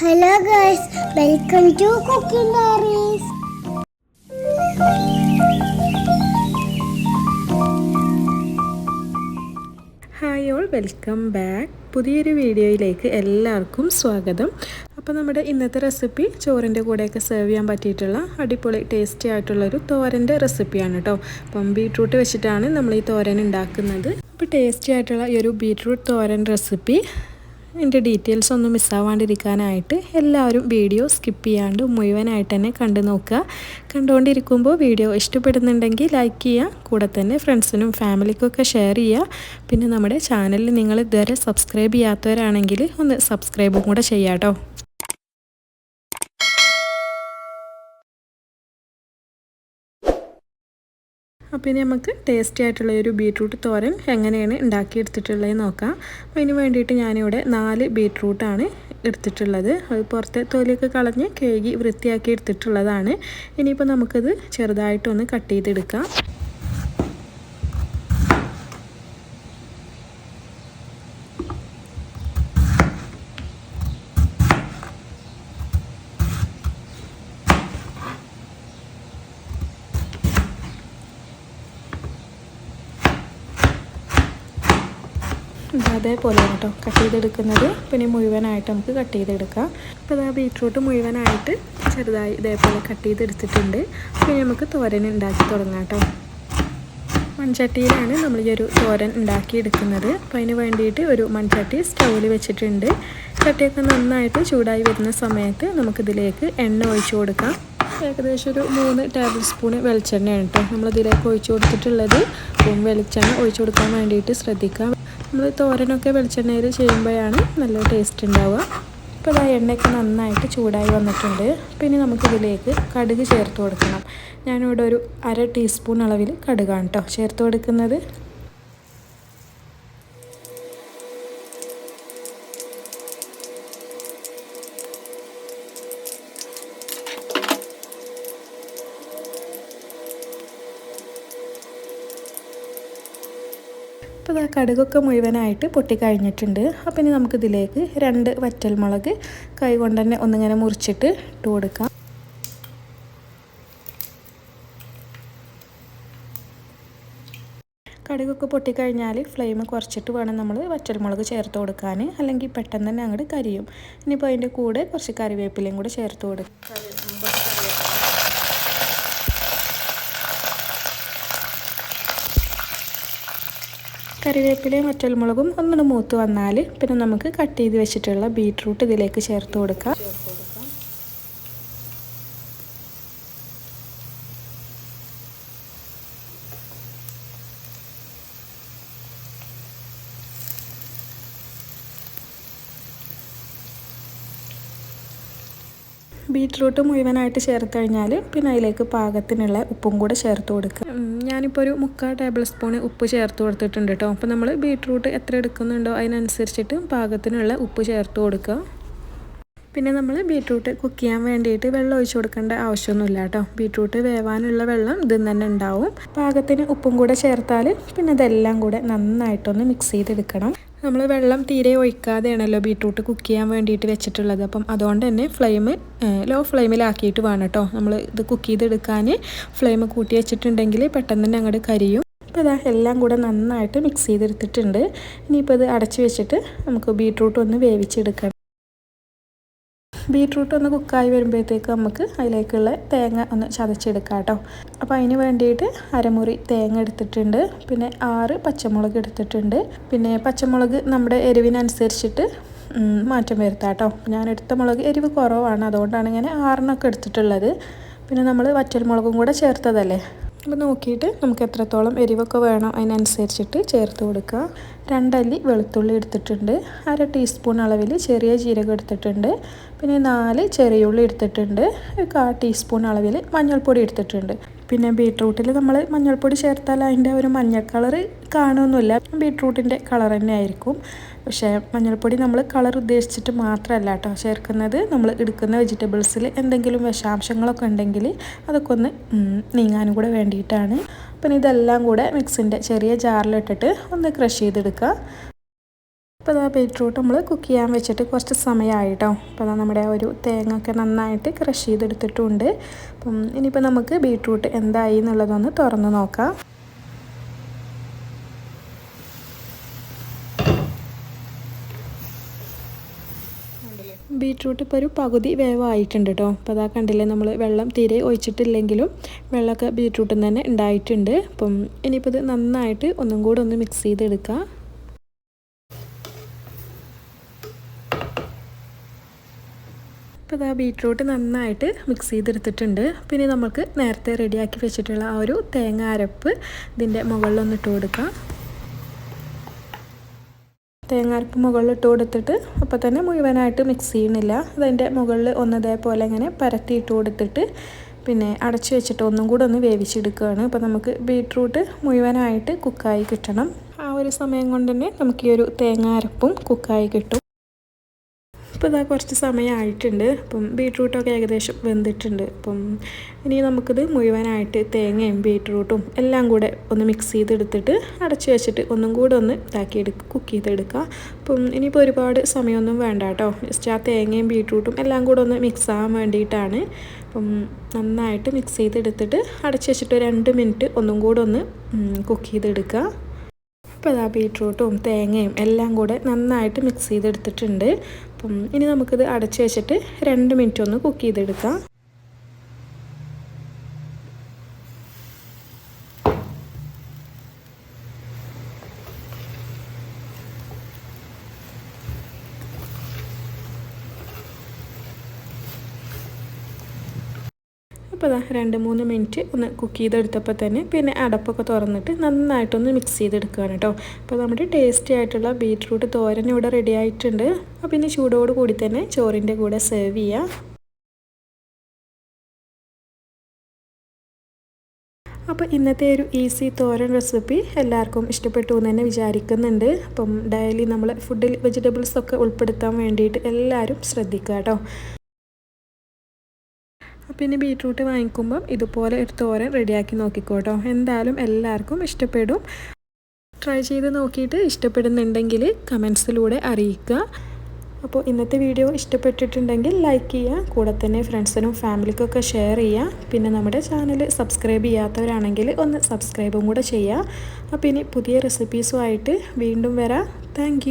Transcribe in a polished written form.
Hello guys, welcome to Cooking Diaries. Hi all, welcome back. പുതിയൊരു വീഡിയോയിലേക്ക് എല്ലാവർക്കും സ്വാഗതം. അപ്പോൾ നമ്മുടെ ഇന്നത്തെ റെസിപ്പി ചോറിൻ്റെ കൂടെയൊക്കെ സെർവ് ചെയ്യാൻ പറ്റിയിട്ടുള്ള അടിപൊളി ടേസ്റ്റി ആയിട്ടുള്ളൊരു തോരൻ്റെ റെസിപ്പിയാണ് കേട്ടോ. അപ്പം ബീട്രൂട്ട് വെച്ചിട്ടാണ് നമ്മൾ ഈ തോരൻ ഉണ്ടാക്കുന്നത്. അപ്പോൾ ടേസ്റ്റി ആയിട്ടുള്ള ഈ ഒരു ബീട്രൂട്ട് തോരൻ റെസിപ്പി എൻ്റെ ഡീറ്റെയിൽസ് ഒന്നും മിസ്സാവാണ്ടിരിക്കാനായിട്ട് എല്ലാവരും വീഡിയോ സ്കിപ്പ് ചെയ്യാണ്ട് മുഴുവനായിട്ട് തന്നെ കണ്ടു നോക്കുക. കണ്ടുകൊണ്ടിരിക്കുമ്പോൾ വീഡിയോ ഇഷ്ടപ്പെടുന്നുണ്ടെങ്കിൽ ലൈക്ക് ചെയ്യുക, കൂടെ തന്നെ ഫ്രണ്ട്സിനും ഫാമിലിക്കൊക്കെ ഷെയർ ചെയ്യുക. പിന്നെ നമ്മുടെ ചാനലിൽ നിങ്ങൾ ഇതുവരെ സബ്സ്ക്രൈബ് ചെയ്യാത്തവരാണെങ്കിൽ ഒന്ന് സബ്സ്ക്രൈബും കൂടെ ചെയ്യാം കേട്ടോ. അപ്പോൾ ഇനി നമുക്ക് ടേസ്റ്റി ആയിട്ടുള്ള ഒരു ബീട്രൂട്ട് തോരൻ എങ്ങനെയാണ് ഉണ്ടാക്കിയെടുത്തിട്ടുള്ളത് നോക്കാം. അപ്പോൾ ഇതിന് വേണ്ടിയിട്ട് ഞാനിവിടെ 4 ബീട്രൂട്ടാണ് എടുത്തിട്ടുള്ളത്. അത് പുറത്തെ തൊലിയൊക്കെ കളഞ്ഞ് കഴുകി വൃത്തിയാക്കി എടുത്തിട്ടുള്ളതാണ്. ഇനിയിപ്പോൾ നമുക്കത് ചെറുതായിട്ടൊന്ന് കട്ട് ചെയ്തെടുക്കാം. അതേപോലെ കേട്ടോ കട്ട് ചെയ്തെടുക്കുന്നത്. പിന്നെ മുഴുവനായിട്ട് നമുക്ക് കട്ട് ചെയ്തെടുക്കാം. അപ്പോൾ ഇതാ ബീട്രൂട്ട് മുഴുവനായിട്ട് ചെറുതായി ഇതേപോലെ കട്ട് ചെയ്തെടുത്തിട്ടുണ്ട്. പിന്നെ നമുക്ക് തോരൻ ഉണ്ടാക്കി തുടങ്ങാം കേട്ടോ. മൺചട്ടിയിലാണ് നമ്മൾ ഈ ഒരു തോരൻ ഉണ്ടാക്കിയെടുക്കുന്നത്. അപ്പോൾ അതിന് വേണ്ടിയിട്ട് ഒരു മൺചട്ടി സ്റ്റൗവിൽ വെച്ചിട്ടുണ്ട്. ചട്ടിയൊക്കെ നന്നായിട്ട് ചൂടായി വരുന്ന സമയത്ത് നമുക്കിതിലേക്ക് എണ്ണ ഒഴിച്ചു കൊടുക്കാം. ഏകദേശം ഒരു 3 ടേബിൾ സ്പൂൺ വെളിച്ചെണ്ണയാണ് കേട്ടോ നമ്മളിതിലേക്ക് ഒഴിച്ചു കൊടുത്തിട്ടുള്ളത്. അപ്പം വെളിച്ചെണ്ണ ഒഴിച്ചു കൊടുക്കാൻ വേണ്ടിയിട്ട് ശ്രദ്ധിക്കാം. നമ്മൾ തോരനൊക്കെ വെളിച്ചെണ്ണയിൽ ചെയ്യുമ്പോഴാണ് നല്ല ടേസ്റ്റ് ഉണ്ടാവുക. ഇപ്പോൾ ആ എണ്ണയൊക്കെ നന്നായിട്ട് ചൂടായി വന്നിട്ടുണ്ട്. പിന്നെ നമുക്കിതിലേക്ക് കടുക് ചേർത്ത് കൊടുക്കണം. ഞാനിവിടെ ഒരു 1/2 ടീസ്പൂൺ അളവിൽ കടുകാണ് കേട്ടോ ചേർത്ത് കൊടുക്കുന്നത്. അപ്പോൾ ആ കടുകൊക്കെ മുഴുവനായിട്ട് പൊട്ടിക്കഴിഞ്ഞിട്ടുണ്ട്. അപ്പോൾ ഇനി നമുക്കിതിലേക്ക് 2 വറ്റൽമുളക് കൈ കൊണ്ട് തന്നെ ഒന്നിങ്ങനെ മുറിച്ചിട്ട് ഇട്ട് കൊടുക്കാം. കടുകൊക്കെ പൊട്ടിക്കഴിഞ്ഞാൽ ഫ്ലെയിം കുറച്ചിട്ട് വേണം നമ്മൾ വറ്റൽമുളക് ചേർത്ത് കൊടുക്കാൻ, അല്ലെങ്കിൽ പെട്ടെന്ന് തന്നെ അങ്ങോട്ട് കരിയും. ഇനിയിപ്പോൾ അതിൻ്റെ കൂടെ കുറച്ച് കറിവേപ്പിലയും കൂടെ ചേർത്ത് കൊടുക്കാം. കറിവേപ്പിലയും വറ്റൽമുളകും ഒന്നിട്ട് മൂത്ത് വന്നാൽ പിന്നെ നമുക്ക് കട്ട് ചെയ്ത് വെച്ചിട്ടുള്ള ബീട്രൂട്ട് ഇതിലേക്ക് ചേർത്ത് കൊടുക്കാം. ബീട്രൂട്ട് മുഴുവനായിട്ട് ചേർത്ത് കഴിഞ്ഞാൽ പിന്നെ അതിലേക്ക് പാകത്തിനുള്ള ഉപ്പും കൂടെ ചേർത്ത് കൊടുക്കുക. ഞാനിപ്പോൾ ഒരു 3/4 ടേബിൾ സ്പൂൺ ഉപ്പ് ചേർത്ത് കൊടുത്തിട്ടുണ്ട് കേട്ടോ. അപ്പോൾ നമ്മൾ ബീട്രൂട്ട് എത്ര എടുക്കുന്നുണ്ടോ അതിനനുസരിച്ചിട്ട് പാകത്തിനുള്ള ഉപ്പ് ചേർത്ത് കൊടുക്കുക. പിന്നെ നമ്മൾ ബീട്രൂട്ട് കുക്ക് ചെയ്യാൻ വേണ്ടിയിട്ട് വെള്ളം ഒഴിച്ചു കൊടുക്കേണ്ട ആവശ്യമൊന്നുമില്ല കേട്ടോ. ബീട്രൂട്ട് വേവാനുള്ള വെള്ളം ഇതിൽ തന്നെ ഉണ്ടാവും. പാകത്തിന് ഉപ്പും കൂടെ ചേർത്താൽ പിന്നെ ഇതെല്ലാം കൂടെ നന്നായിട്ടൊന്ന് മിക്സ് ചെയ്തെടുക്കണം. നമ്മൾ വെള്ളം തീരെ ഒഴിക്കാതെയാണല്ലോ ബീട്രൂട്ട് കുക്ക് ചെയ്യാൻ വേണ്ടിയിട്ട് വെച്ചിട്ടുള്ളത്. അപ്പം അതുകൊണ്ട് തന്നെ ഫ്ലെയിം ലോ ഫ്ലെയിമിലാക്കിയിട്ട് വേണം കേട്ടോ നമ്മൾ ഇത് കുക്ക് ചെയ്തെടുക്കാൻ. ഫ്ലെയിം കൂട്ടി വെച്ചിട്ടുണ്ടെങ്കിൽ പെട്ടെന്ന് തന്നെ അങ്ങോട്ട് കരിയും. അപ്പോൾ ഇതാ എല്ലാം കൂടെ നന്നായിട്ട് മിക്സ് ചെയ്തെടുത്തിട്ടുണ്ട്. ഇനിയിപ്പോൾ ഇത് അടച്ച് വെച്ചിട്ട് നമുക്ക് ബീട്രൂട്ട് ഒന്ന് വേവിച്ചെടുക്കണം. ബീട്രൂട്ട് ഒന്ന് കുക്കായി വരുമ്പോഴത്തേക്ക് നമുക്ക് അതിലേക്കുള്ള തേങ്ങ ഒന്ന് ചതച്ചെടുക്കാം കേട്ടോ. അപ്പോൾ അതിന് വേണ്ടിയിട്ട് അരമുറി തേങ്ങ എടുത്തിട്ടുണ്ട്. പിന്നെ 6 പച്ചമുളക് എടുത്തിട്ടുണ്ട്. പിന്നെ പച്ചമുളക് നമ്മുടെ എരിവിനനുസരിച്ചിട്ട് മാറ്റം വരുത്താം കേട്ടോ. ഞാൻ എടുത്ത മുളക് എരിവ് കുറവാണ്, അതുകൊണ്ടാണ് ഞാൻ 6 എടുത്തിട്ടുള്ളത്. പിന്നെ നമ്മൾ വറ്റൽമുളകും കൂടെ ചേർത്തതല്ലേ, അപ്പോൾ നോക്കിയിട്ട് നമുക്ക് എത്രത്തോളം എരിവൊക്കെ വേണം അതിനനുസരിച്ചിട്ട് ചേർത്ത് കൊടുക്കുക. 2 അല്ലി വെളുത്തുള്ളി എടുത്തിട്ടുണ്ട്. 1/2 ടീസ്പൂൺ അളവിൽ ചെറിയ ജീരകം എടുത്തിട്ടുണ്ട്. പിന്നെ 4 ചെറിയുള്ളി എടുത്തിട്ടുണ്ട്. 1/4 ടീസ്പൂൺ അളവിൽ മഞ്ഞൾപ്പൊടി എടുത്തിട്ടുണ്ട്. പിന്നെ ബീട്രൂട്ടിൽ നമ്മൾ മഞ്ഞൾപ്പൊടി ചേർത്താൽ അതിൻ്റെ ഒരു മഞ്ഞ കളറ് കാണുമൊന്നുമില്ല, ബീട്രൂട്ടിൻ്റെ കളർ തന്നെ ആയിരിക്കും. പക്ഷേ മഞ്ഞൾപ്പൊടി നമ്മൾ കളർ ഉദ്ദേശിച്ചിട്ട് മാത്രമല്ല കേട്ടോ ചേർക്കുന്നത്. നമ്മൾ എടുക്കുന്ന വെജിറ്റബിൾസിൽ എന്തെങ്കിലും വിഷാംശങ്ങളൊക്കെ ഉണ്ടെങ്കിൽ അതൊക്കെ ഒന്ന് നീങ്ങാനും കൂടെ വേണ്ടിയിട്ടാണ്. പിന്നെ ഇതെല്ലാം കൂടെ മിക്സിൻ്റെ ചെറിയ ജാറിലിട്ടിട്ട് ഒന്ന് ക്രഷ് ചെയ്തെടുക്കുക. അപ്പോൾ അതാ ബീറ്റ്റൂട്ട് നമ്മൾ കുക്ക് ചെയ്യാൻ വെച്ചിട്ട് കുറച്ച് സമയമായിട്ടോ. അപ്പോൾ അതാ നമ്മുടെ ഒരു തേങ്ങ ഒക്കെ നന്നായിട്ട് ക്രഷ് ചെയ്തെടുത്തിട്ടുണ്ട്. അപ്പം ഇനിയിപ്പോൾ നമുക്ക് ബീറ്റ്റൂട്ട് എന്തായി എന്നുള്ളതൊന്ന് തുറന്ന് നോക്കാം. ബീറ്റ്റൂട്ട് ഇപ്പോൾ ഒരു പകുതി വേവായിട്ടുണ്ട് കേട്ടോ. അപ്പോൾ അതാ കണ്ടില്ലേ, നമ്മൾ വെള്ളം തീരെ ഒഴിച്ചിട്ടില്ലെങ്കിലും വെള്ളമൊക്കെ ബീറ്റ്റൂട്ടിൽ നിന്ന് തന്നെ ഉണ്ടായിട്ടുണ്ട്. അപ്പം ഇനിയിപ്പോൾ ഇത് നന്നായിട്ട് ഒന്നും കൂടെ ഒന്ന് മിക്സ് ചെയ്തെടുക്കാം. അപ്പോൾ ഇതാ ബീറ്റ്റൂട്ട് നന്നായിട്ട് മിക്സ് ചെയ്തെടുത്തിട്ടുണ്ട്. പിന്നെ നമുക്ക് നേരത്തെ റെഡിയാക്കി വെച്ചിട്ടുള്ള ആ ഒരു തേങ്ങ അരപ്പ് ഇതിൻ്റെ മുകളിലൊന്ന് ഇട്ട് കൊടുക്കാം. തേങ്ങാരപ്പ് മുകളിൽ ഇട്ട് കൊടുത്തിട്ട് അപ്പോൾ തന്നെ മുഴുവനായിട്ട് മിക്സ് ചെയ്യണില്ല. അതിൻ്റെ മുകളിൽ ഒന്നതേപോലെ ഇങ്ങനെ പരത്തി ഇട്ട് കൊടുത്തിട്ട് പിന്നെ അടച്ച് വെച്ചിട്ട് ഒന്നും കൂടെ ഒന്ന് വേവിച്ചെടുക്കുകയാണ്. അപ്പോൾ നമുക്ക് ബീറ്റ്റൂട്ട് മുഴുവനായിട്ട് കുക്കായി കിട്ടണം. ആ ഒരു സമയം കൊണ്ട് തന്നെ നമുക്ക് ഈ ഒരു തേങ്ങ അരപ്പും കുക്കായി കിട്ടും. ഇപ്പോൾ ഇതാ കുറച്ച് സമയമായിട്ടുണ്ട്. അപ്പം ബീറ്റ്റൂട്ടൊക്കെ ഏകദേശം വെന്തിട്ടുണ്ട്. അപ്പം ഇനി നമുക്കിത് മുഴുവനായിട്ട് തേങ്ങയും ബീറ്റ്റൂട്ടും എല്ലാം കൂടെ ഒന്ന് മിക്സ് ചെയ്തെടുത്തിട്ട് അടച്ച് വെച്ചിട്ട് ഒന്നും കൂടെ ഒന്ന് കുക്ക് ചെയ്തെടുക്കുക. അപ്പം ഇനിയിപ്പോൾ ഒരുപാട് സമയമൊന്നും വേണ്ട കേട്ടോ. ജസ്റ്റ് ആ തേങ്ങയും ബീറ്റ്റൂട്ടും എല്ലാം കൂടെ ഒന്ന് മിക്സ് ആവാൻ വേണ്ടിയിട്ടാണ്. അപ്പം നന്നായിട്ട് മിക്സ് ചെയ്തെടുത്തിട്ട് അടച്ച് വെച്ചിട്ട് 2 മിനിറ്റ് ഒന്നും കൂടെ ഒന്ന് കുക്ക് ചെയ്തെടുക്കുക. അപ്പോൾ അതാ ബീറ്റ്റൂട്ടും തേങ്ങയും എല്ലാം കൂടെ നന്നായിട്ട് മിക്സ് ചെയ്തെടുത്തിട്ടുണ്ട്. അപ്പം ഇനി നമുക്കിത് അടച്ച് വെച്ചിട്ട് 2 മിനിറ്റ് ഒന്ന് കുക്ക് ചെയ്തെടുക്കാം. അപ്പോൾ 2-3 മിനിറ്റ് ഒന്ന് കുക്ക് ചെയ്തെടുത്തപ്പോൾ തന്നെ പിന്നെ അടപ്പൊക്കെ തുറന്നിട്ട് നന്നായിട്ടൊന്ന് മിക്സ് ചെയ്തെടുക്കുകയാണ് കേട്ടോ. അപ്പോൾ നമ്മുടെ ടേസ്റ്റി ആയിട്ടുള്ള ബീറ്റ്റൂട്ട് തോരൻ ഇവിടെ റെഡി ആയിട്ടുണ്ട്. അപ്പോൾ ഇനി ചൂടോട് കൂടി തന്നെ ചോറിൻ്റെ കൂടെ സെർവ് ചെയ്യാം. അപ്പോൾ ഇന്നത്തെ ഒരു ഈസി തോരൻ റെസിപ്പി എല്ലാവർക്കും ഇഷ്ടപ്പെട്ടു എന്ന് തന്നെ വിചാരിക്കുന്നുണ്ട്. അപ്പം ഡെയിലി നമ്മൾ ഫുഡിൽ വെജിറ്റബിൾസൊക്കെ ഉൾപ്പെടുത്താൻ വേണ്ടിയിട്ട് എല്ലാവരും ശ്രദ്ധിക്കുക കേട്ടോ. അപ്പോൾ ഇനി ബീറ്റ്റൂട്ട് വാങ്ങിക്കുമ്പം ഇതുപോലെ ഒരു തോരൻ റെഡിയാക്കി നോക്കിക്കോട്ടോ. എന്തായാലും എല്ലാവർക്കും ഇഷ്ടപ്പെടും. ട്രൈ ചെയ്ത് നോക്കിയിട്ട് ഇഷ്ടപ്പെടുന്നുണ്ടെങ്കിൽ കമൻസിലൂടെ അറിയിക്കുക. അപ്പോൾ ഇന്നത്തെ വീഡിയോ ഇഷ്ടപ്പെട്ടിട്ടുണ്ടെങ്കിൽ ലൈക്ക് ചെയ്യുക. കൂടെ തന്നെ ഫ്രണ്ട്സിനും ഫാമിലിക്കൊക്കെ ഷെയർ ചെയ്യുക. പിന്നെ നമ്മുടെ ചാനൽ സബ്സ്ക്രൈബ് ചെയ്യാത്തവരാണെങ്കിൽ ഒന്ന് സബ്സ്ക്രൈബും കൂടെ ചെയ്യുക. അപ്പോൾ ഇനി പുതിയ റെസിപ്പീസുമായിട്ട് വീണ്ടും വരാം. താങ്ക്